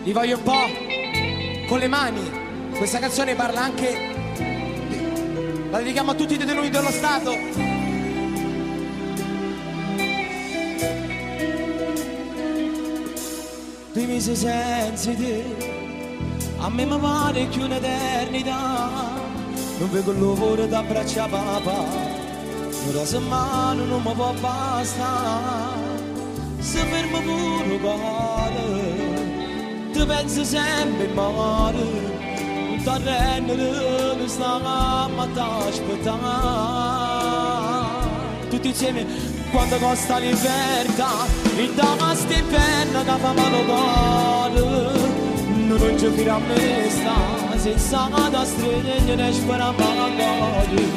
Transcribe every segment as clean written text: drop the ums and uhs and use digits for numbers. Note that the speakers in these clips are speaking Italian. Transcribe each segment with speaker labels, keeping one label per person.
Speaker 1: li voglio un po' con le mani. Questa canzone parla anche, la dedichiamo a tutti i detenuti dello Stato. Tu mi sei sensitivo, a me mi pare che un'eternità, non vedo l'ora da abbracciare papà, una settimana non mi può bastare, se fermo pure il cuore, ti penso sempre in mare, un terreno che sta a aspettare, tutti insieme quando costa libertà, in questa inferno che fa male cuore. Non ci fino a me sta, senza da stringere ne spera magari.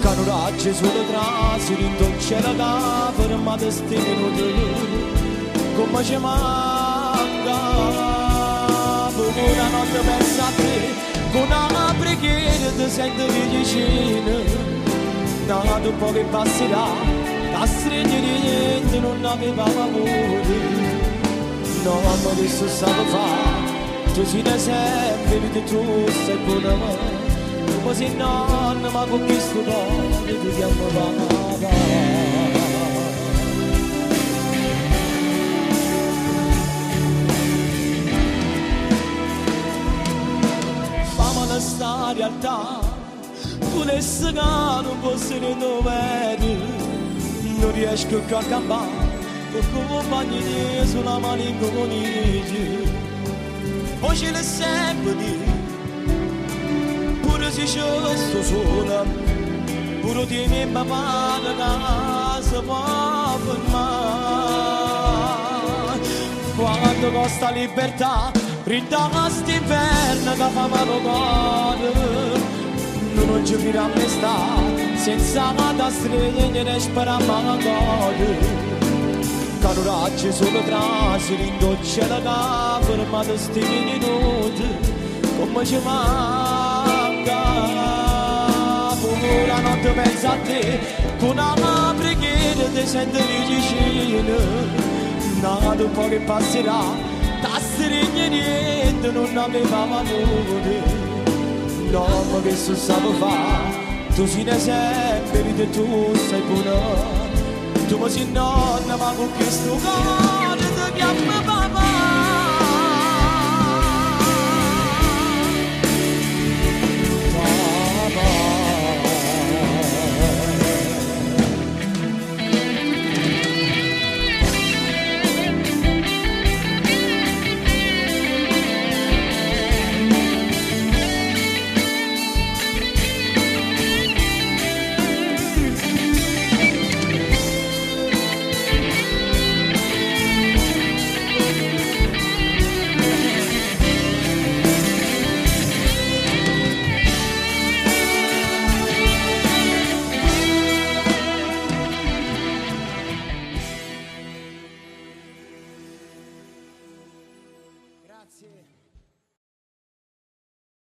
Speaker 1: Canuracce sulle tracce, rindoce la capa, ma te sti minuti, come ci manca. Una notte pensa a te, con una preghiera ti sento vicino. Nato un po' che passerà, da stringere niente non aveva paura. No, ma adesso sapevo fare, tu sei da sempre, vedi tu sei buona me, come se non mi con questo cuore ti chiamo papà. Fammi sta realtà, volessi che non fosse dove non riesco a campare. Compagni sulla malinconia, oggi le sempre di, pure se sto sola, pure di me papà da casa può fermare. Quanto costa libertà, rinda st'inverno che fa male cuore, non ci fino a me sta, senza da stringere ne spera magari. Canuracce sulle tracce, rindoce la capa, ma te sti minuti, come ci manca. Pure la notte pensa a te, con una preghiera ti sento vicino. Nato un po' che passerà, da stringere niente non aveva valore. No, ma che so sapevo fare, tu sei da sempre, vedi tu sei buona. Tu mi sei nonna, ma con questo cuore ti chiamo papà.